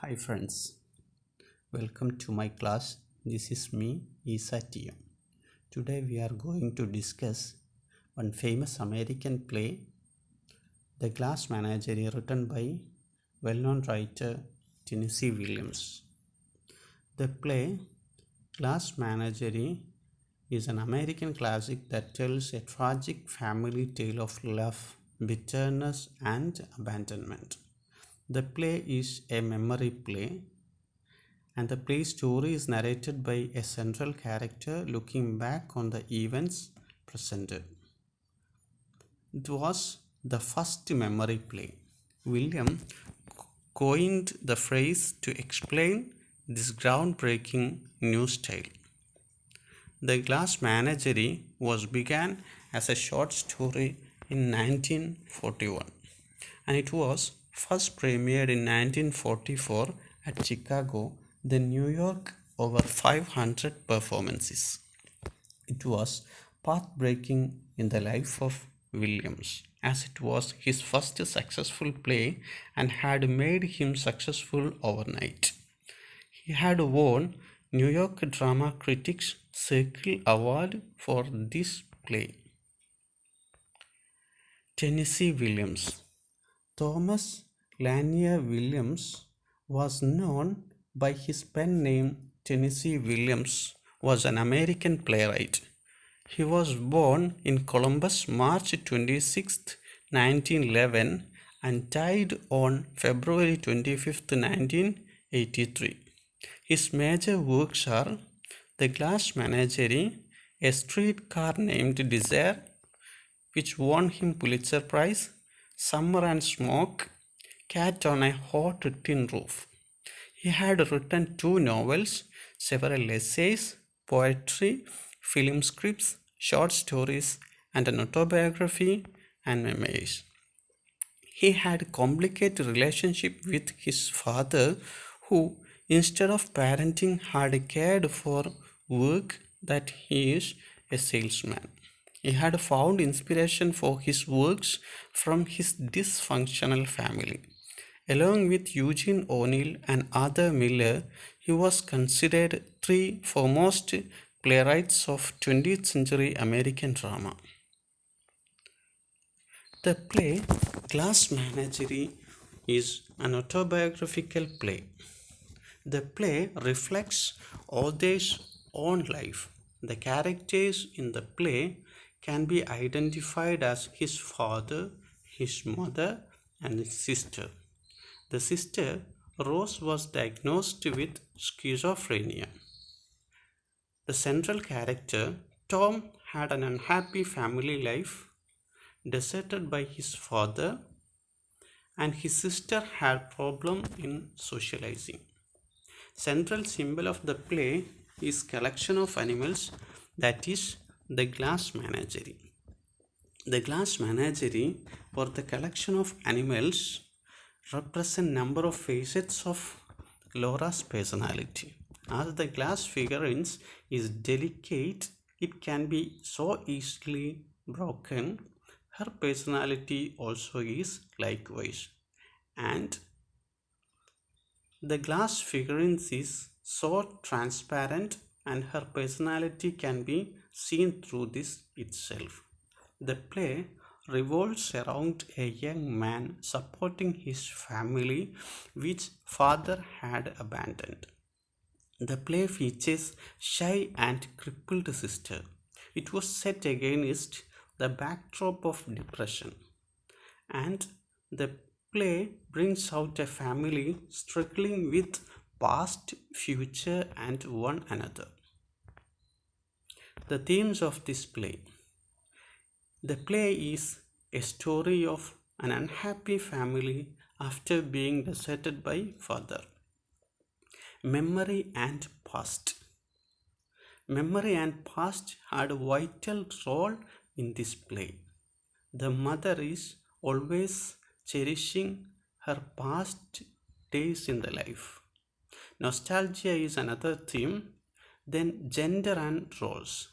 Hi friends, welcome to my class. This is me, Isatio. Today we are going to discuss one famous American play, The Glass Menagerie, written by well-known writer Tennessee Williams. The play Glass Menagerie is an American classic that tells a tragic family tale of love, bitterness, and abandonment. The play is a memory play, and the play story is narrated by a central character looking back on the events presented. It was the first memory play. William coined the phrase to explain this groundbreaking new style. The Glass Menagerie was began as a short story in 1941, and it was first premiered in 1944 at Chicago, then New York, over 500 performances. It was path-breaking in the life of Williams, as it was his first successful play and had made him successful overnight. He had won New York Drama Critics Circle Award for this play. Tennessee Williams. Thomas Lanier Williams was known by his pen name Tennessee Williams, was an American playwright. He was born in Columbus, March 26, 1911 and died on February 25, 1983. His major works are The Glass Menagerie, A Streetcar Named Desire, which won him Pulitzer Prize, Summer and Smoke, Cat on a Hot Tin Roof. He had written 2 novels, several essays, poetry, film scripts, short stories, and an autobiography and memoirs. He had a complicated relationship with his father, who, instead of parenting, had cared for work that he is a salesman. He had found inspiration for his works from his dysfunctional family. Along with Eugene O'Neill and Arthur Miller, he was considered 3 foremost playwrights of 20th century American drama. The play Glass Menagerie is an autobiographical play. The play reflects author's own life. The characters in the play can be identified as his father, his mother, and his sister. The sister, Rose, was diagnosed with schizophrenia. The central character, Tom, had an unhappy family life, deserted by his father, and his sister had problem in socializing. Central symbol of the play is collection of animals, that is the Glass Menagerie. The Glass Menagerie, or the collection of animals, represent number of facets of Laura's personality. As the glass figurines is delicate, it can be so easily broken. Her personality also is likewise, and the glass figurines is so transparent and her personality can be seen through this itself. The play revolves around a young man supporting his family which father had abandoned. The play features shy and crippled sister. It was set against the backdrop of depression, and the play brings out a family struggling with past, future, and one another. The themes of this play. The play is a story of an unhappy family after being deserted by father. Memory and past. Memory and past had a vital role in this play. The mother is always cherishing her past days in the life. Nostalgia is another theme. Then gender and roles.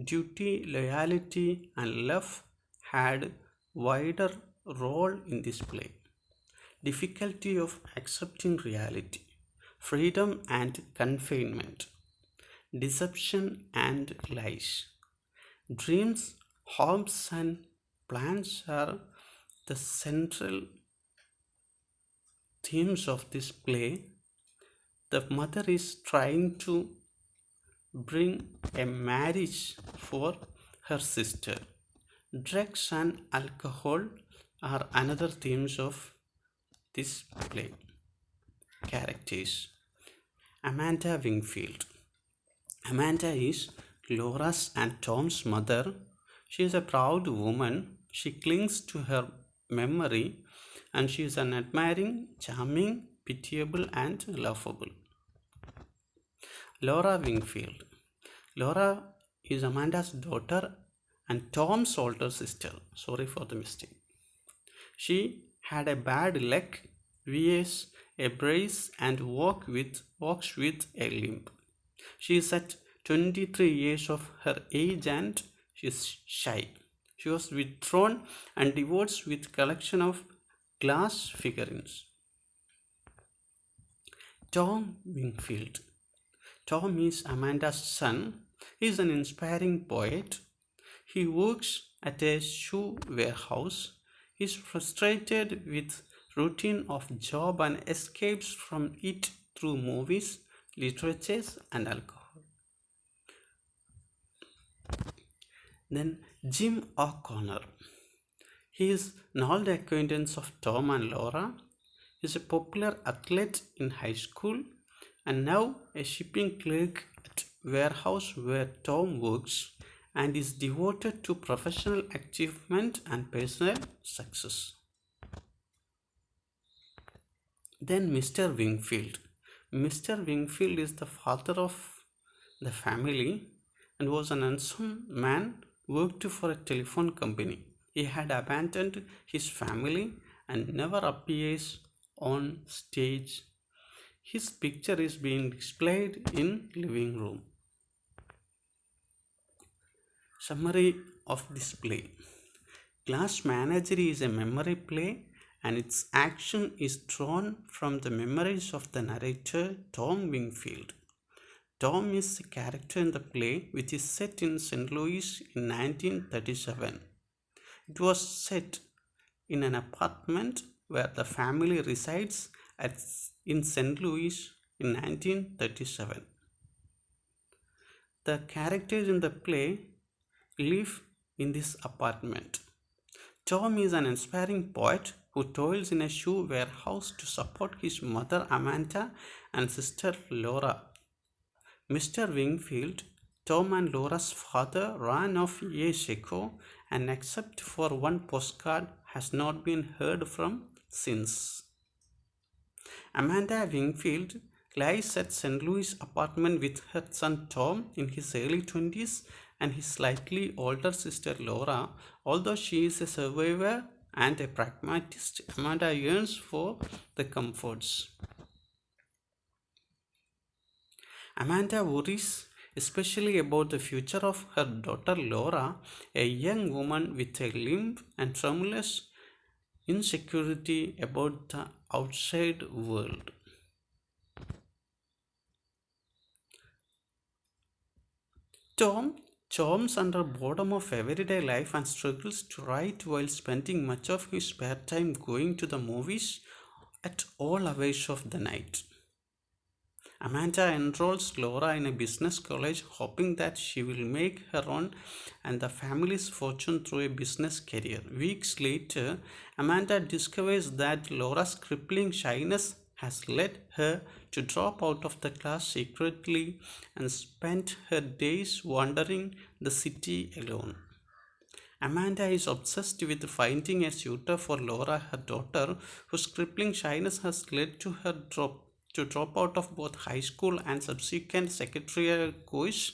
Duty, loyalty, and love had wider role in this play. difficulty of accepting reality, freedom and confinement, deception and lies. Dreams, hopes, and plans are the central themes of this play. The mother is trying to bring a marriage for her sister. Drugs and alcohol are another themes of this play. Characters: Amanda Wingfield. Amanda is Laura's and Tom's mother. She is a proud woman. She clings to her memory, and she is an admiring, charming, pitiable, and lovable. Laura Wingfield. Laura is Amanda's daughter and Tom's older sister. Sorry for the mistake. She had a bad leg, wears a brace, and walks with a limp. She is at 23 years of her age and she is shy. She was withdrawn and divorced with collection of glass figurines. Tom Wingfield. Tom is Amanda's son. He is an inspiring poet. He works at a shoe warehouse. He is frustrated with routine of job and escapes from it through movies, literature, and alcohol. Then Jim O'Connor. He is an old acquaintance of Tom and Laura. He is a popular athlete in high school and now a shipping clerk at warehouse where Tom works, and is devoted to professional achievement and personal success. Then Mr. Wingfield. Mr. Wingfield is the father of the family and was an handsome man, worked for a telephone company. He had abandoned his family and never appears on stage. His picture is being displayed in living room. Summary of this play. Class Menagerie is a memory play and its action is drawn from the memories of the narrator Tom Wingfield. Tom is a character in the play which is set in St. Louis in 1937. It was set in an apartment where the family resides in St. Louis in 1937. The characters in the play live in this apartment. Tom is an inspiring poet who toils in a shoe warehouse to support his mother Amanda and sister Laura. Mr. Wingfield, Tom and Laura's father, ran off years ago and except for one postcard has not been heard from since. Amanda Wingfield lives at St. Louis apartment with her son Tom in his early 20s and his slightly older sister Laura. Although she is a survivor and a pragmatist, Amanda yearns for the comforts. Amanda worries especially about the future of her daughter Laura, a young woman with a limp and tremulous insecurity about the outside world. Tom charms under boredom of everyday life and struggles to write while spending much of his spare time going to the movies at all hours of the night. Amanda enrolls Laura in a business college, hoping that she will make her own and the family's fortune through a business career. Weeks later, Amanda discovers that Laura's crippling shyness has led her to drop out of the class secretly and spend her days wandering the city alone. Amanda is obsessed with finding a suitor for Laura, her daughter, whose crippling shyness has led to her drop out of both high school and subsequent secretarial course,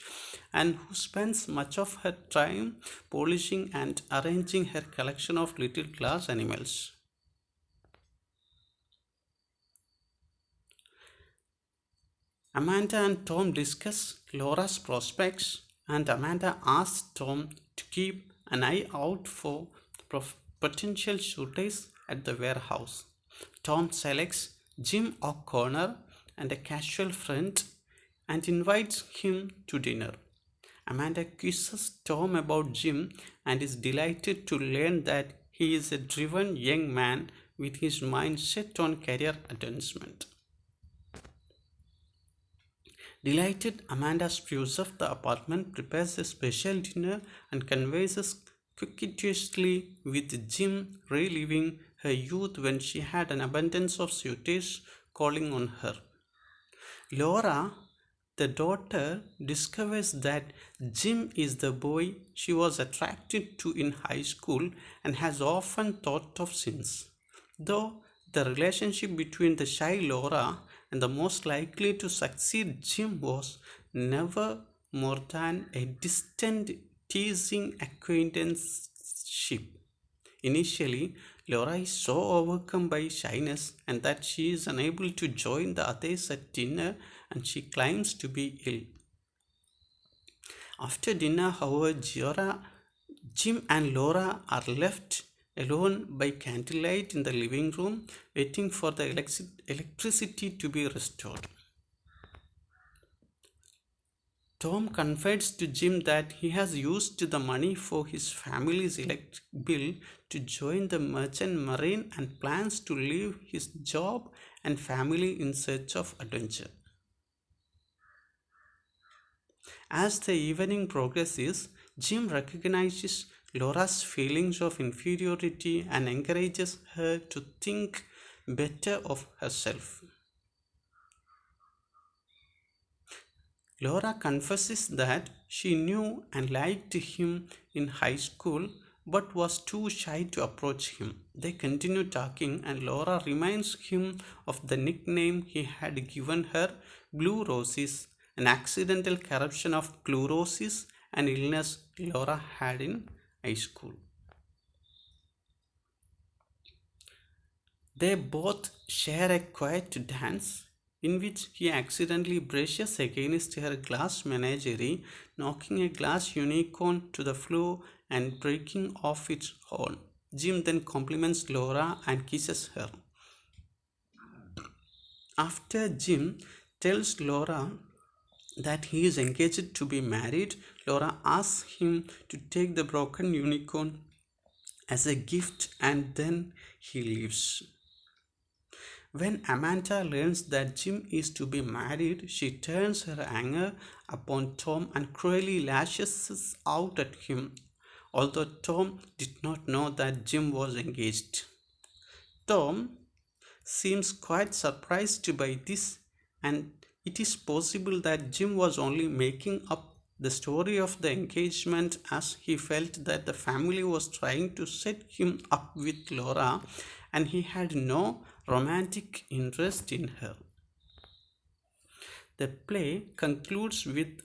and who spends much of her time polishing and arranging her collection of little glass animals. Amanda and Tom discuss Laura's prospects, and Amanda asks Tom to keep an eye out for potential suitors at the warehouse. Tom selects Jim O'Connor and a casual friend and invites him to dinner. Amanda quizzes Tom about Jim and is delighted to learn that he is a driven young man with his mind set on career advancement. Delighted, Amanda spruces up the apartment, prepares a special dinner, and converses coquettously with Jim, reliving her youth when she had an abundance of suitors calling on her. Laura, the daughter, discovers that Jim is the boy she was attracted to in high school and has often thought of since. Though the relationship between the shy Laura and the most likely to succeed Jim was never more than a distant teasing acquaintanceship. Initially, Laura is so overcome by shyness and that she is unable to join the others at dinner and she claims to be ill. After dinner, however, Jim and Laura are left alone by candlelight in the living room, waiting for the electricity to be restored. Tom confides to Jim that he has used the money for his family's electric bill to join the Merchant Marine and plans to leave his job and family in search of adventure. As the evening progresses, Jim recognizes Laura's feelings of inferiority and encourages her to think better of herself. Laura confesses that she knew and liked him in high school but was too shy to approach him. They continue talking, and Laura reminds him of the nickname he had given her, Blue Roses, an accidental corruption of sclerosis, an illness Laura had in high school. They both share a quiet dance in which he accidentally brushes against her glass menagerie, knocking a glass unicorn to the floor and breaking off its horn. Jim then compliments Laura and kisses her. After Jim tells Laura that he is engaged to be married, Laura asks him to take the broken unicorn as a gift and then he leaves. When Amanda learns that Jim is to be married, she turns her anger upon Tom and cruelly lashes out at him, although Tom did not know that Jim was engaged. Tom seems quite surprised by this, and it is possible that Jim was only making up the story of the engagement as he felt that the family was trying to set him up with Laura and he had no romantic interest in her. The play concludes with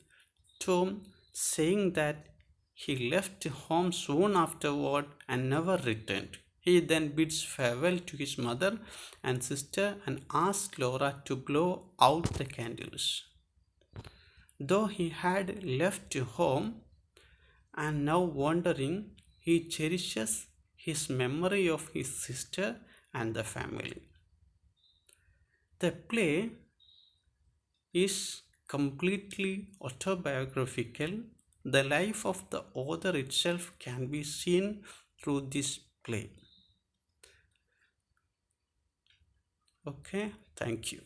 Tom saying that he left home soon afterward and never returned. He then bids farewell to his mother and sister and asks Laura to blow out the candles. Though he had left home and now wandering, he cherishes his memory of his sister and the family. The play is completely autobiographical. The life of the author itself can be seen through this play. Okay, thank you.